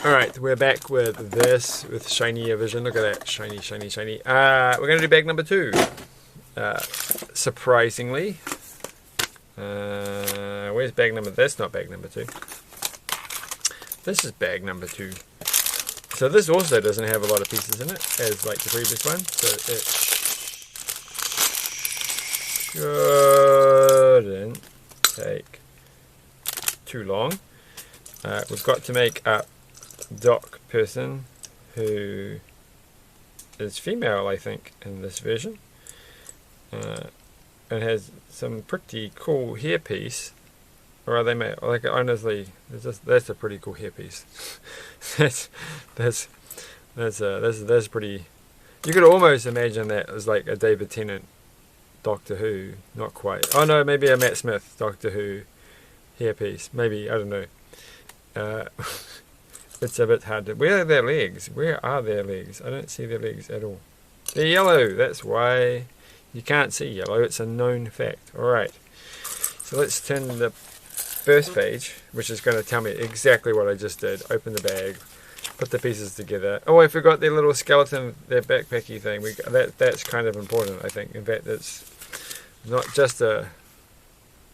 Alright, we're back with this, with Shiny Vision. Look at that. Shiny, shiny, shiny. We're going to do bag number 2. Surprisingly. Where's bag number... That's not bag number 2. This is bag number 2. So this also doesn't have a lot of pieces in it, as like the previous one. So it shouldn't take too long. We've got to make up Doc person, who is female, I think, in this version, and has some pretty cool hairpiece. Or are they made? Like, honestly, that's a pretty cool hairpiece. that's pretty. You could almost imagine that as like a David Tennant Doctor Who, not quite. Oh no, maybe a Matt Smith Doctor Who hairpiece. Maybe, I don't know. It's a bit hard to... Where are their legs? Where are their legs? I don't see their legs at all. They're yellow. That's why you can't see yellow. It's a known fact. Alright. So let's turn the first page, which is going to tell me exactly what I just did. Open the bag. Put the pieces together. Oh, I forgot their little skeleton, their backpacky thing. That's kind of important, I think. In fact, it's not just a...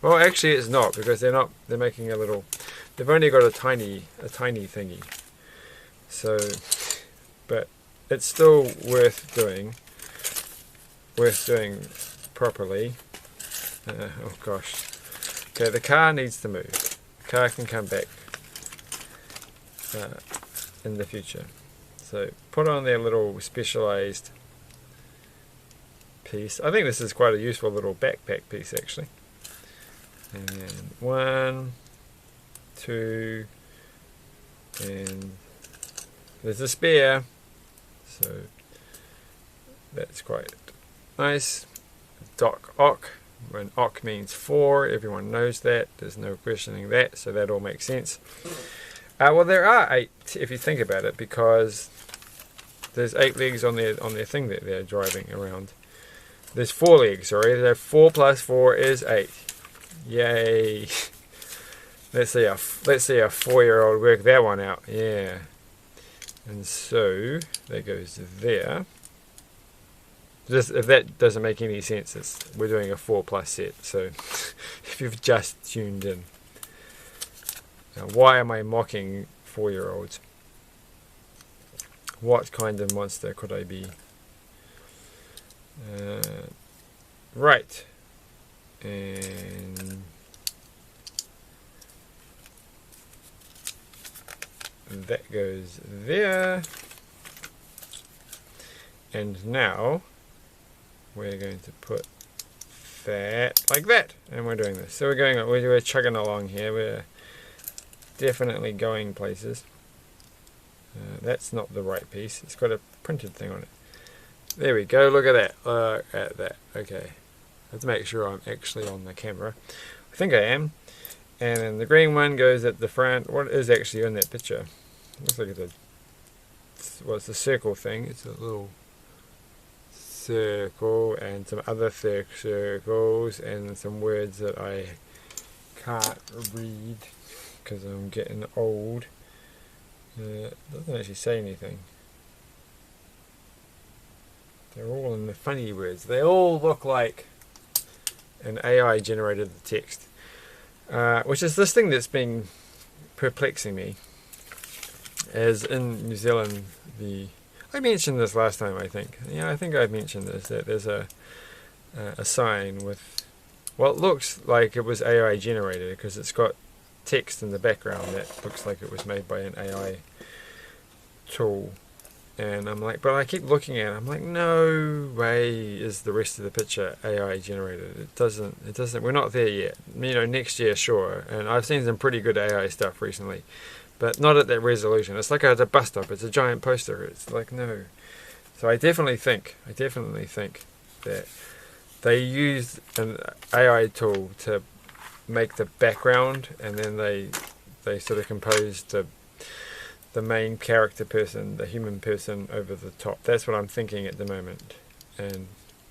Well, actually it's not, because they're making a little... They've only got a tiny thingy. So, but it's still worth doing properly. Oh gosh. Okay, the car needs to move. The car can come back in the future. So put on their little specialized piece. I think this is quite a useful little backpack piece, actually. And 1, 2, and there's a spare, so that's quite nice. Doc Ock, when Ock means 4, everyone knows that, there's no questioning that, so that all makes sense. Well, there are 8 if you think about it, because there's 8 legs on their thing that they're driving around. There's 4 legs, sorry, so 4 plus 4 is 8. Yay! Let's see a 4-year-old work that one out. Yeah. And so that goes there. Just if that doesn't make any sense, we're doing a 4 plus set. So if you've just tuned in, now, why am I mocking 4-year-olds? What kind of monster could I be? Right. And that goes there. And now we're going to put that like that, and we're doing this. So we're chugging along here. We're definitely going places. That's not the right piece. It's got a printed thing on it. There we go. Look at that. Look at that. Okay. I have to make sure I'm actually on the camera. I think I am. And then the green one goes at the front. What is actually in that picture? Looks like it's a circle thing. It's a little circle and some other circles and some words that I can't read because I'm getting old. It doesn't actually say anything. They're all in the funny words. They all look like an AI generated the text. Which is this thing that's been perplexing me. As in New Zealand, I mentioned this last time, I think. Yeah, I think I've mentioned this, that there's a sign with what looks like it was AI generated, because it's got text in the background that looks like it was made by an AI tool. And I'm like, but I keep looking at it, I'm like, no way is the rest of the picture AI generated. It doesn't, we're not there yet. You know, next year, sure. And I've seen some pretty good AI stuff recently, but not at that resolution. It's like at a bus stop, it's a giant poster. It's like, no. So I definitely think that they used an AI tool to make the background, and then they sort of composed the main character person, the human person, over the top. That's what I'm thinking at the moment.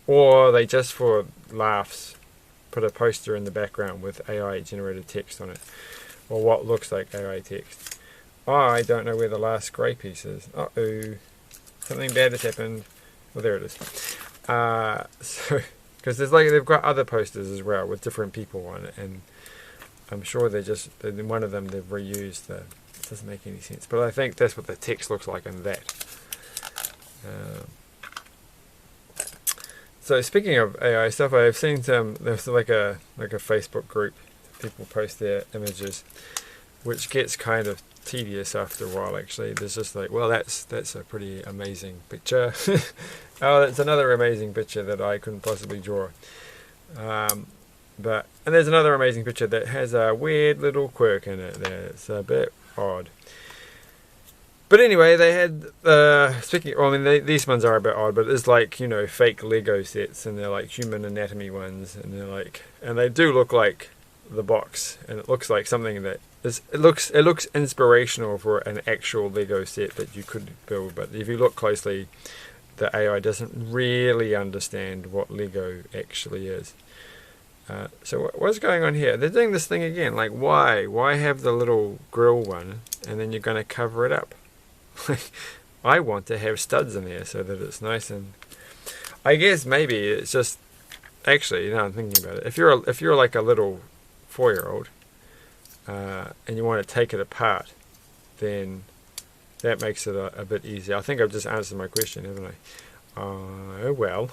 Or they just for laughs put a poster in the background with AI generated text on it, or what looks like AI text. I don't know where the last grey piece is. Uh-oh. Something bad has happened. Well, there it is. So, because there's like, they've got other posters as well with different people on it, and I'm sure they're just, in one of them they've reused the, it doesn't make any sense, but I think that's what the text looks like in that. So speaking of AI stuff, I've seen there's like a Facebook group, people post their images, which gets kind of tedious after a while. Actually, there's just like, well, that's a pretty amazing picture. Oh, that's another amazing picture that I couldn't possibly draw. And there's another amazing picture that has a weird little quirk in it. It's a bit odd. But anyway, they had these ones are a bit odd, but it's like, you know, fake Lego sets, and they're like human anatomy ones, and they're like, and they do look like the box, and it looks like something that is, it looks inspirational for an actual Lego set that you could build. But if you look closely, the AI doesn't really understand what Lego actually is. So what's going on here? They're doing this thing again. Like, why have the little grill one, and then you're going to cover it up? I want to have studs in there so that it's nice. And I guess maybe it's just, actually, now I'm thinking about it, if you're like a little 4-year-old and you want to take it apart, then that makes it a bit easier. I think I've just answered my question, haven't I? Oh well.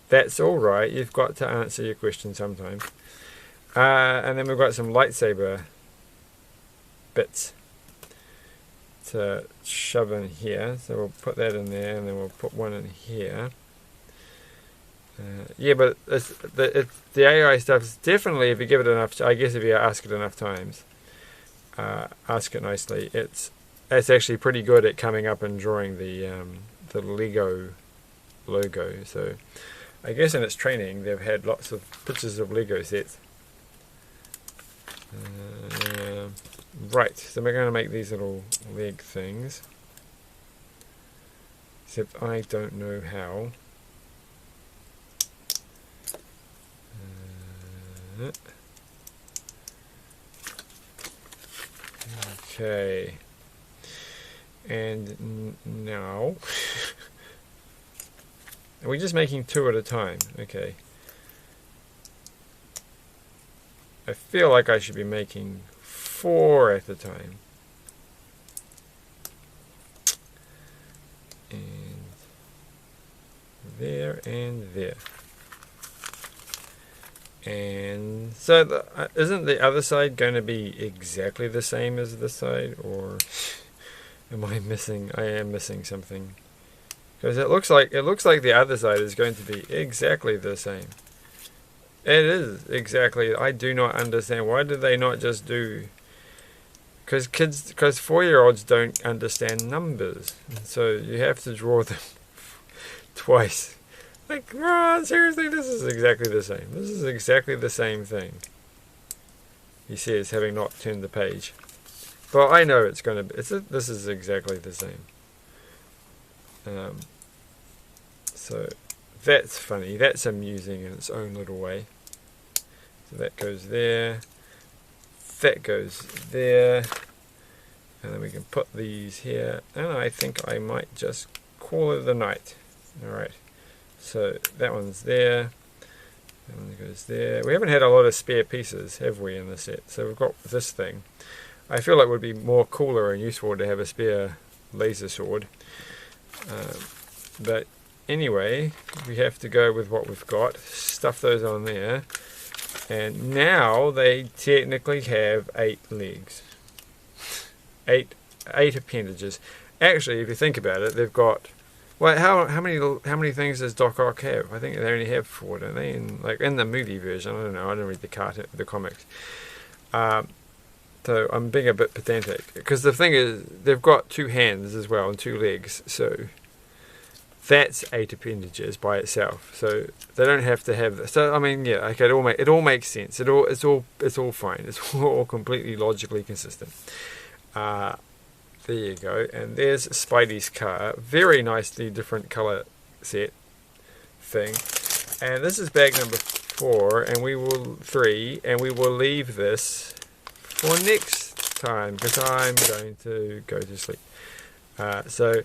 That's alright, you've got to answer your question sometimes. And then we've got some lightsaber bits to shove in here, so we'll put that in there, and then we'll put one in here. Yeah, but the AI stuff is definitely, if you give it enough, I guess if you ask it enough times, ask it nicely, it's actually pretty good at coming up and drawing the Lego logo. So I guess in its training they've had lots of pictures of Lego sets. Right, so we're going to make these little leg things, except I don't know how. Okay, and now are we just making 2 at a time? Okay. I feel like I should be making 4 at a time. And there and there. And so isn't the other side going to be exactly the same as this side, or am I missing? I am missing something, because it looks like the other side is going to be exactly the same. It is exactly. I do not understand. Why did they not just do? Because 4-year-olds don't understand numbers, so you have to draw them twice. Like, Ron, seriously, this is exactly the same. This is exactly the same thing. He says, having not turned the page. But I know it's going to be. This is exactly the same. So that's funny. That's amusing in its own little way. So that goes there. That goes there. And then we can put these here. And I think I might just call it a night. Alright. So that one's there. That one goes there. We haven't had a lot of spare pieces, have we, in the set? So we've got this thing. I feel like it would be more cooler and useful to have a spare laser sword. But anyway, we have to go with what we've got. Stuff those on there. And now they technically have 8 legs. 8 appendages. Actually, if you think about it, they've got... Well, how many things does Doc Ock have? I think they only have 4, don't they? In the movie version, I don't know. I don't read the comics. So I'm being a bit pedantic, because the thing is, they've got 2 hands as well and 2 legs. So that's 8 appendages by itself. So they don't have to have. So I mean, yeah, okay, it all makes sense. It's all fine. It's all completely logically consistent. There you go, and there's Spidey's car. Very nicely different colour set thing. And this is bag number 3, and we will leave this for next time because I'm going to go to sleep. So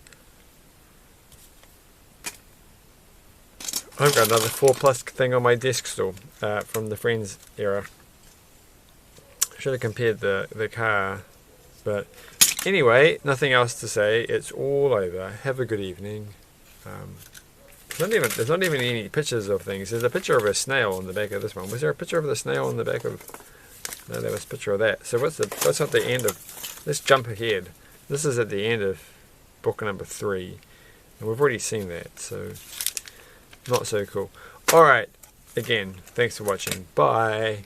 I've got another 4+ thing on my desk still from the Friends era. Should have compared the car, but anyway, nothing else to say. It's all over. Have a good evening. There's not even any pictures of things. There's a picture of a snail on the back of this one. Was there a picture of the snail on the back of? No, there was a picture of that. So what's at the end of? Let's jump ahead. This is at the end of book number 3, and we've already seen that. So not so cool. All right. Again, thanks for watching. Bye.